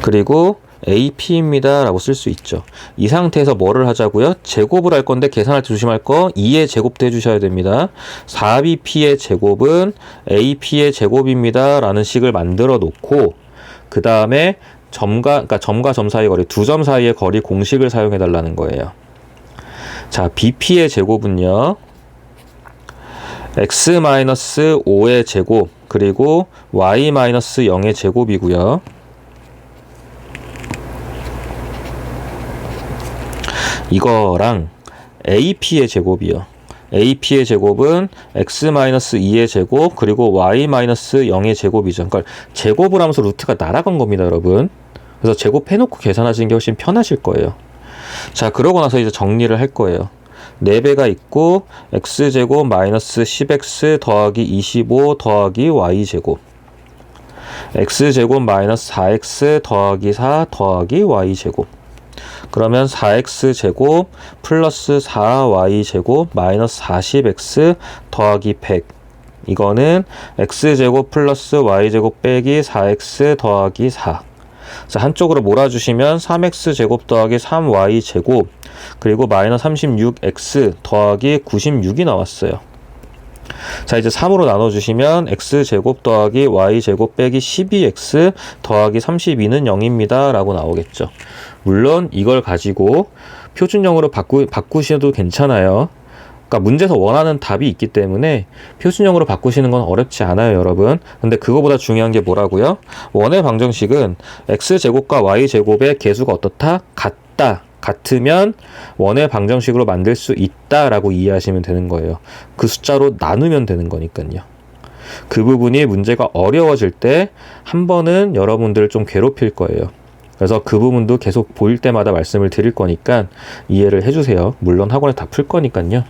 그리고 AP입니다 라고 쓸 수 있죠. 이 상태에서 뭐를 하자고요? 제곱을 할 건데 계산할 때 조심할 거 2의 제곱도 해주셔야 됩니다. 4BP의 제곱은 AP의 제곱입니다 라는 식을 만들어 놓고, 그 다음에 점과 점 사이의 거리, 두 점 사이의 거리 공식을 사용해 달라는 거예요. 자, BP의 제곱은요, x-5의 제곱 그리고 y-0의 제곱이고요. 이거랑 AP의 제곱이요. AP의 제곱은 x-2의 제곱 그리고 y-0의 제곱이죠. 그러니까 제곱을 하면서 루트가 날아간 겁니다, 여러분. 그래서 제곱해놓고 계산하시는 게 훨씬 편하실 거예요. 자, 그러고 나서 이제 정리를 할 거예요. 4배가 있고 x제곱 마이너스 10x 더하기 25 더하기 y제곱, x제곱 마이너스 4x 더하기 4 더하기 y제곱. 그러면 4x제곱 플러스 4y제곱 마이너스 40x 더하기 100. 이거는 x제곱 플러스 y제곱 빼기 4x 더하기 4. 자, 한쪽으로 몰아주시면 3x제곱 더하기 3y제곱 그리고 마이너스 36x 더하기 96이 나왔어요. 자, 이제 3으로 나눠주시면 x제곱 더하기 y제곱 빼기 12x 더하기 32는 0입니다 라고 나오겠죠. 물론 이걸 가지고 표준형으로 바꾸셔도 괜찮아요. 그러니까 문제에서 원하는 답이 있기 때문에 표준형으로 바꾸시는 건 어렵지 않아요, 여러분. 근데 그거보다 중요한 게 뭐라고요? 원의 방정식은 x제곱과 y제곱의 개수가 어떻다? 같다. 같으면 원의 방정식으로 만들 수 있다라고 이해하시면 되는 거예요. 그 숫자로 나누면 되는 거니까요. 그 부분이 문제가 어려워질 때 한 번은 여러분들을 좀 괴롭힐 거예요. 그래서 그 부분도 계속 보일 때마다 말씀을 드릴 거니까 이해를 해주세요. 물론 학원에 다 풀 거니까요.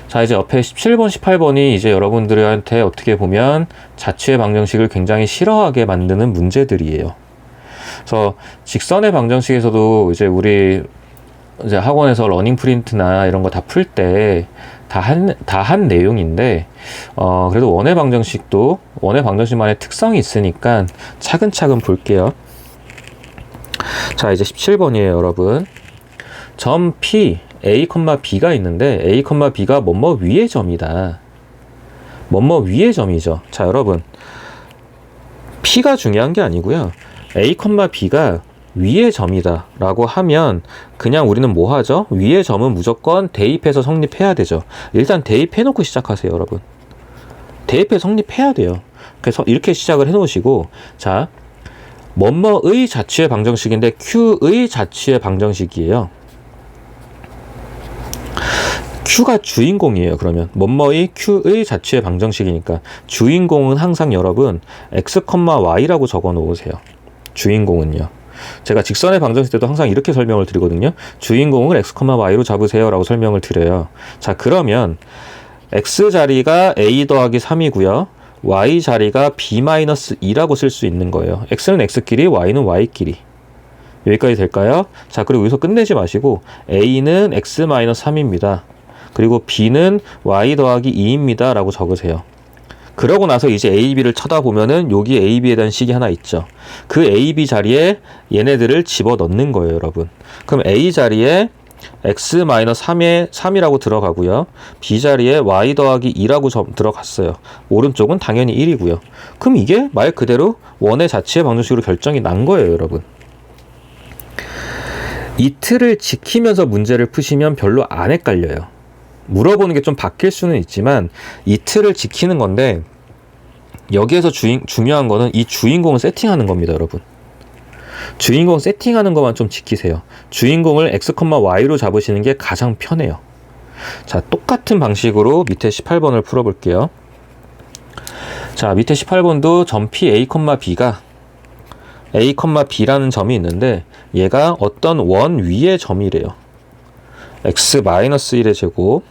자, 이제 옆에 17번, 18번이 이제 여러분들한테 어떻게 보면 자취의 방정식을 굉장히 싫어하게 만드는 문제들이에요. 그래서 직선의 방정식에서도 이제 우리 이제 학원에서 러닝 프린트나 이런 거 다 풀 때 다 한 내용인데, 그래도 원의 방정식도 원의 방정식만의 특성이 있으니까 차근차근 볼게요. 자, 이제 17번이에요, 여러분. 점 P, A, B가 있는데 A, B가 뭐뭐 위의 점이다. 뭐뭐 위의 점이죠. 자, 여러분. P가 중요한 게 아니고요. A, B가 위의 점이다 라고 하면 그냥 우리는 뭐 하죠? 위의 점은 무조건 대입해서 성립해야 되죠. 일단 대입해 놓고 시작하세요, 여러분. 대입해 성립해야 돼요. 그래서 이렇게 시작을 해 놓으시고, 자, 뭐뭐의 자취의 방정식인데 Q의 자취의 방정식이에요. Q가 주인공이에요. 그러면 뭐뭐의 Q의 자취의 방정식이니까 주인공은 항상 여러분 X, Y라고 적어 놓으세요. 주인공은요. 제가 직선의 방정식 때도 항상 이렇게 설명을 드리거든요. 주인공을 X, Y로 잡으세요 라고 설명을 드려요. 자, 그러면 X 자리가 A 더하기 3이고요. Y 자리가 B-2라고 쓸 수 있는 거예요. X는 X끼리, Y는 Y끼리. 여기까지 될까요? 자, 그리고 여기서 끝내지 마시고 A는 X-3입니다. 그리고 B는 Y 더하기 2입니다 라고 적으세요. 그러고 나서 이제 A, B를 쳐다보면은 여기 A, B에 대한 식이 하나 있죠. 그 A, B 자리에 얘네들을 집어넣는 거예요, 여러분. 그럼 A 자리에 X-3이라고 들어가고요. B 자리에 Y 더하기 2라고 들어갔어요. 오른쪽은 당연히 1이고요. 그럼 이게 말 그대로 원의 자취의 방정식으로 결정이 난 거예요, 여러분. 이 틀을 지키면서 문제를 푸시면 별로 안 헷갈려요. 물어보는 게 좀 바뀔 수는 있지만 이 틀을 지키는 건데, 여기에서 중요한 거는 이 주인공을 세팅하는 겁니다, 여러분. 주인공 세팅하는 것만 좀 지키세요. 주인공을 X, Y로 잡으시는 게 가장 편해요. 자, 똑같은 방식으로 밑에 18번을 풀어볼게요. 자, 밑에 18번도 점 P, A, B가 A, B라는 점이 있는데 얘가 어떤 원 위의 점이래요. X-1의 제곱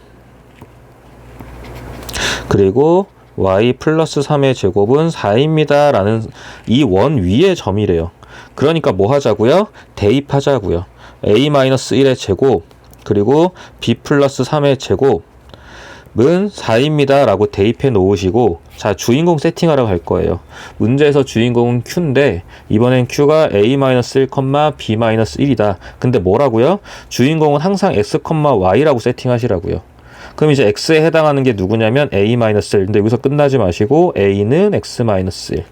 그리고 Y 플러스 3의 제곱은 4입니다 라는 이 원 위의 점이래요. 그러니까 뭐 하자고요? 대입하자고요. A-1의 제곱 그리고 B 플러스 3의 제곱은 4입니다 라고 대입해 놓으시고, 자, 주인공 세팅하라고 할 거예요. 문제에서 주인공은 Q인데 이번엔 Q가 A-1, B-1이다. 근데 뭐라고요? 주인공은 항상 X, Y라고 세팅하시라고요. 그럼 이제 X에 해당하는 게 누구냐면 A-1. 근데 여기서 끝나지 마시고 A는 X-1.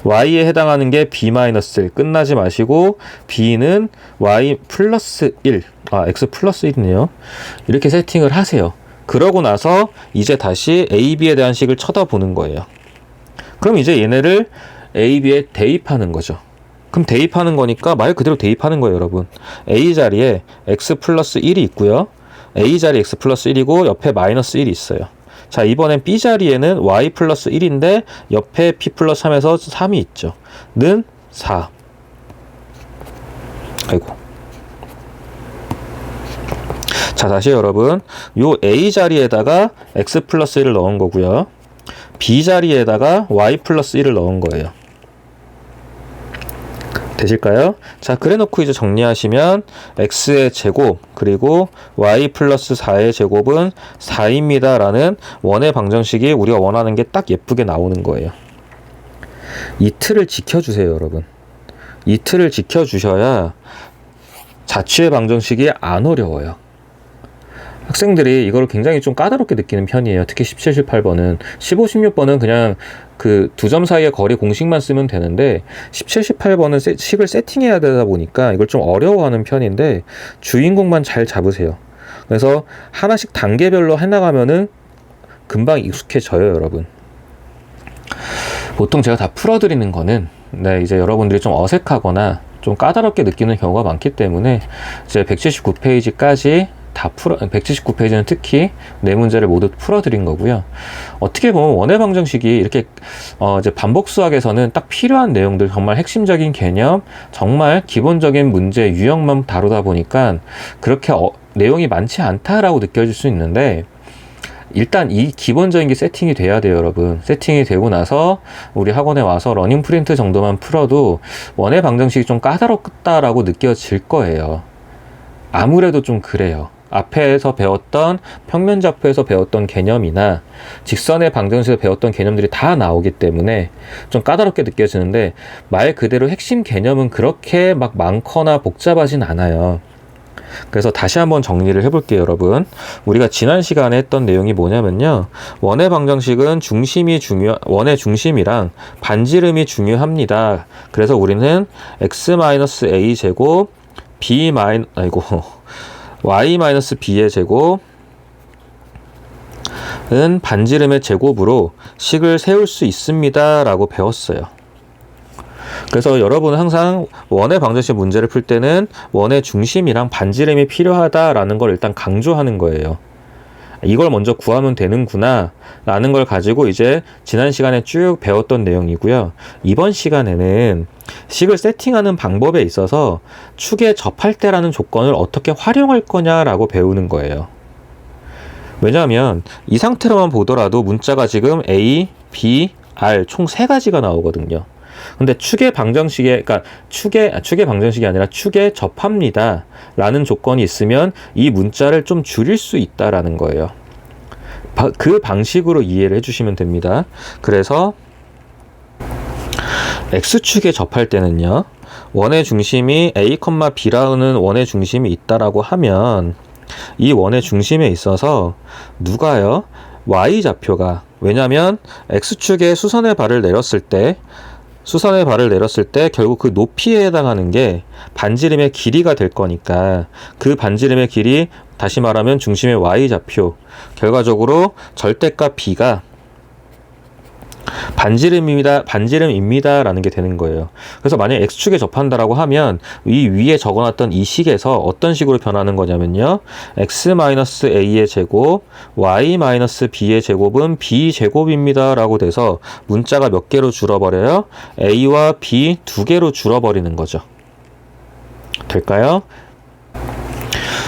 Y에 해당하는 게 B-1. 끝나지 마시고 B는 Y 플러스 1. X 플러스 1이네요. 이렇게 세팅을 하세요. 그러고 나서 이제 다시 A, B에 대한 식을 쳐다보는 거예요. 그럼 이제 얘네를 A, B에 대입하는 거죠. 그럼 대입하는 거니까 말 그대로 대입하는 거예요, 여러분. A 자리에 X 플러스 1이 있고요. A 자리 X 플러스 1이고 옆에 마이너스 1이 있어요. 자, 이번엔 B 자리에는 Y 플러스 1인데 옆에 P 플러스 3에서 3이 있죠. 는 4. 아이고. 자, 다시 여러분, 요 A 자리에다가 X 플러스 1을 넣은 거고요. B 자리에다가 Y 플러스 1을 넣은 거예요. 되실까요? 자, 그래 놓고 이제 정리하시면 X의 제곱 그리고 Y 플러스 4의 제곱은 4입니다 라는 원의 방정식이 우리가 원하는 게 딱 예쁘게 나오는 거예요. 이 틀을 지켜주세요, 여러분. 이 틀을 지켜주셔야 자취의 방정식이 안 어려워요. 학생들이 이걸 굉장히 좀 까다롭게 느끼는 편이에요. 특히 17, 18번은. 15, 16번은 그냥 그 두 점 사이의 거리 공식만 쓰면 되는데 17, 18번은 식을 세팅해야 되다 보니까 이걸 좀 어려워하는 편인데 주인공만 잘 잡으세요. 그래서 하나씩 단계별로 해나가면은 금방 익숙해져요, 여러분. 보통 제가 다 풀어드리는 거는 이제 여러분들이 좀 어색하거나 좀 까다롭게 느끼는 경우가 많기 때문에 이제 179페이지까지 다 179페이지는 특히 네 문제를 모두 풀어드린 거고요. 어떻게 보면 원의 방정식이 이렇게 이제 반복 수학에서는 딱 필요한 내용들, 정말 핵심적인 개념, 정말 기본적인 문제 유형만 다루다 보니까 그렇게 내용이 많지 않다라고 느껴질 수 있는데, 일단 이 기본적인 게 세팅이 돼야 돼요, 여러분. 세팅이 되고 나서 우리 학원에 와서 러닝 프린트 정도만 풀어도 원의 방정식이 좀 까다롭다라고 느껴질 거예요. 아무래도 좀 그래요. 앞에서 배웠던 평면좌표에서 배웠던 개념이나 직선의 방정식에서 배웠던 개념들이 다 나오기 때문에 좀 까다롭게 느껴지는데, 말 그대로 핵심 개념은 그렇게 막 많거나 복잡하진 않아요. 그래서 다시 한번 정리를 해볼게요, 여러분. 우리가 지난 시간에 했던 내용이 뭐냐면요, 원의 방정식은 원의 중심이랑 반지름이 중요합니다. 그래서 우리는 x-a 제곱 y-b의 제곱은 반지름의 제곱으로 식을 세울 수 있습니다 라고 배웠어요. 그래서 여러분은 항상 원의 방정식 문제를 풀 때는 원의 중심이랑 반지름이 필요하다라는 걸 일단 강조하는 거예요. 이걸 먼저 구하면 되는구나 라는 걸 가지고 이제 지난 시간에 쭉 배웠던 내용이고요. 이번 시간에는 식을 세팅하는 방법에 있어서 축에 접할 때라는 조건을 어떻게 활용할 거냐라고 배우는 거예요. 왜냐하면 이 상태로만 보더라도 문자가 지금 A, B, R 총 3가지가 나오거든요. 근데 축의 방정식에, 그러니까 축의 방정식이 아니라 축에 접합니다 라는 조건이 있으면 이 문자를 좀 줄일 수 있다라는 거예요. 그 방식으로 이해를 해주시면 됩니다. 그래서 X축에 접할 때는요, 원의 중심이 A, B라는 원의 중심이 있다라고 하면 이 원의 중심에 있어서 누가요? Y좌표가, 왜냐면 X축에 수선의 발을 내렸을 때 결국 그 높이에 해당하는 게 반지름의 길이가 될 거니까, 그 반지름의 길이, 다시 말하면 중심의 Y좌표, 결과적으로 절대값 B가 반지름입니다 라는 게 되는 거예요. 그래서 만약에 X축에 접한다라고 하면 이 위에 적어놨던 이 식에서 어떤 식으로 변하는 거냐면요, x-a의 제곱 y-b의 제곱은 b제곱입니다 라고 돼서 문자가 몇 개로 줄어버려요? a와 b 2개로 줄어버리는 거죠. 될까요?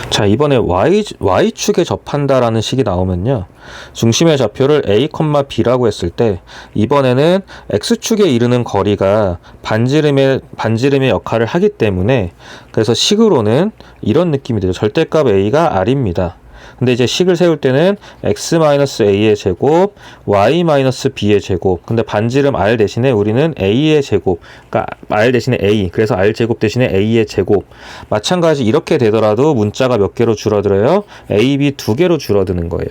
자, 이번에 Y축에 접한다라는 식이 나오면요, 중심의 좌표를 A, B라고 했을 때 이번에는 X축에 이르는 거리가 반지름의 역할을 하기 때문에, 그래서 식으로는 이런 느낌이 되죠. 절대값 A가 R입니다. 근데 이제 식을 세울 때는 x-a의 제곱, y-b의 제곱. 근데 반지름 r 대신에 우리는 a의 제곱. 그러니까 r 대신에 a. 그래서 r 제곱 대신에 a의 제곱. 마찬가지 이렇게 되더라도 문자가 몇 개로 줄어들어요? a, b 2개로 줄어드는 거예요.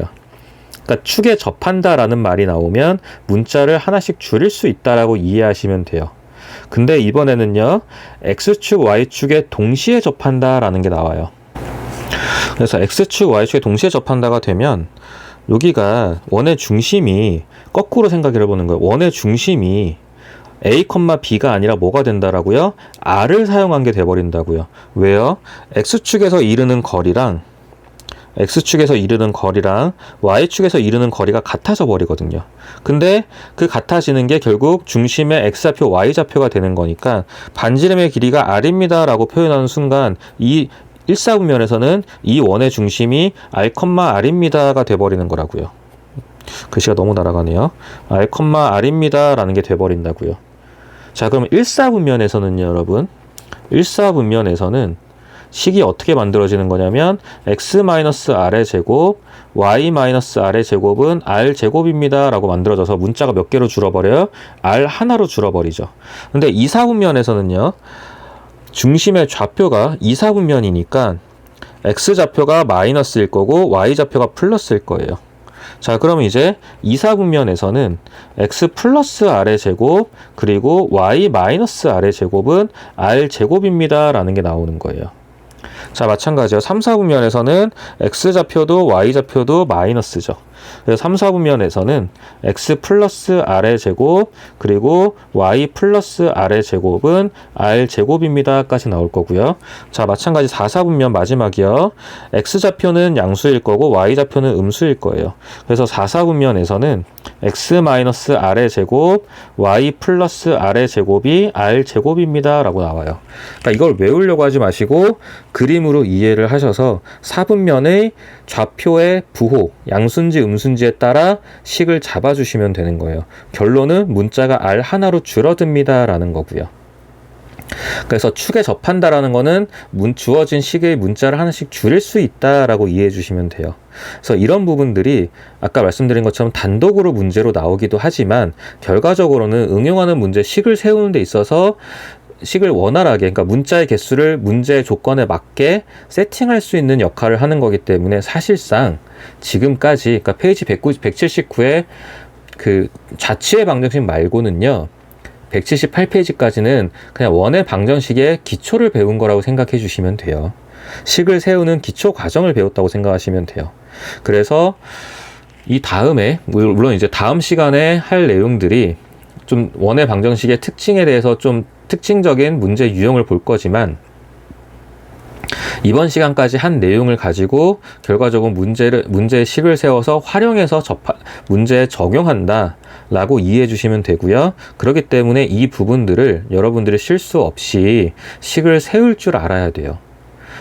그러니까 축에 접한다라는 말이 나오면 문자를 하나씩 줄일 수 있다라고 이해하시면 돼요. 근데 이번에는요, x축, y축에 동시에 접한다라는 게 나와요. 그래서 X축, Y축에 동시에 접한다가 되면 여기가 원의 중심이, 거꾸로 생각을 해보는 거예요. 원의 중심이 A, B가 아니라 뭐가 된다라고요? R을 사용한 게 돼버린다고요. 왜요? X축에서 이르는 거리랑 Y축에서 이르는 거리가 같아져 버리거든요. 근데 그 같아지는 게 결국 중심의 X좌표, Y좌표가 되는 거니까 반지름의 길이가 R입니다 라고 표현하는 순간 이 1사분면에서는 이 원의 중심이 R,R입니다가 돼버리는 거라고요. 글씨가 너무 날아가네요. R,R입니다 라는 게 돼버린다고요. 자, 그럼 1사분면에서는요, 여러분, 1사분면에서는 식이 어떻게 만들어지는 거냐면 x-r의 제곱, y-r의 제곱은 r제곱입니다 라고 만들어져서 문자가 몇 개로 줄어버려요? r 하나로 줄어버리죠. 근데 2사분면에서는요, 중심의 좌표가 2사분면이니까 x좌표가 마이너스일 거고 y좌표가 플러스일 거예요. 자, 그럼 이제 2사분면에서는 x 플러스 r의 제곱 그리고 y 마이너스 r의 제곱은 r제곱입니다 라는 게 나오는 거예요. 자, 마찬가지로 3사분면에서는 x좌표도 y좌표도 마이너스죠. 그래서 3, 4분면에서는 x 플러스 r의 제곱 그리고 y 플러스 r의 제곱은 r 제곱입니다 까지 나올 거고요. 자, 마찬가지 4, 4분면 마지막이요. x좌표는 양수일 거고 y좌표는 음수일 거예요. 그래서 4, 4분면에서는 x 마이너스 r의 제곱 y 플러스 r의 제곱이 r 제곱입니다 라고 나와요. 그러니까 이걸 외우려고 하지 마시고 그림으로 이해를 하셔서 4분면의 좌표의 부호, 양수인지 음수인지에 따라 식을 잡아주시면 되는 거예요. 결론은 문자가 r 하나로 줄어듭니다 라는 거고요. 그래서 축에 접한다라는 거는 주어진 식의 문자를 하나씩 줄일 수 있다라고 이해해 주시면 돼요. 그래서 이런 부분들이 아까 말씀드린 것처럼 단독으로 문제로 나오기도 하지만 결과적으로는 응용하는 문제, 식을 세우는 데 있어서 식을 원활하게, 그러니까 문자의 개수를 문제의 조건에 맞게 세팅할 수 있는 역할을 하는 거기 때문에 사실상 지금까지, 그러니까 페이지 179의 그 자취의 방정식 말고는요, 178페이지까지는 그냥 원의 방정식의 기초를 배운 거라고 생각해 주시면 돼요. 식을 세우는 기초 과정을 배웠다고 생각하시면 돼요. 그래서 이 다음에, 물론 이제 다음 시간에 할 내용들이 좀 원의 방정식의 특징에 대해서 좀 특징적인 문제 유형을 볼 거지만 이번 시간까지 한 내용을 가지고 결과적으로 문제의 식을 세워서 활용해서 문제에 적용한다 라고 이해해 주시면 되고요. 그렇기 때문에 이 부분들을 여러분들이 실수 없이 식을 세울 줄 알아야 돼요.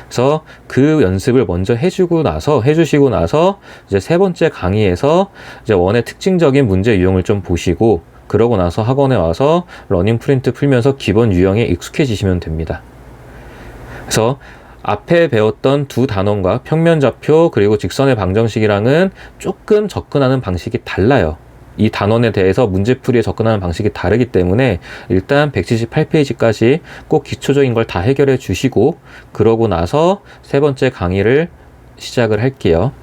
그래서 그 연습을 먼저 해주시고 나서 이제 세 번째 강의에서 이제 원의 특징적인 문제 유형을 좀 보시고 그러고 나서 학원에 와서 러닝 프린트 풀면서 기본 유형에 익숙해지시면 됩니다. 그래서 앞에 배웠던 두 단원과 평면좌표 그리고 직선의 방정식이랑은 조금 접근하는 방식이 달라요. 이 단원에 대해서 문제풀이에 접근하는 방식이 다르기 때문에 일단 178페이지까지 꼭 기초적인 걸 다 해결해 주시고 그러고 나서 세 번째 강의를 시작을 할게요.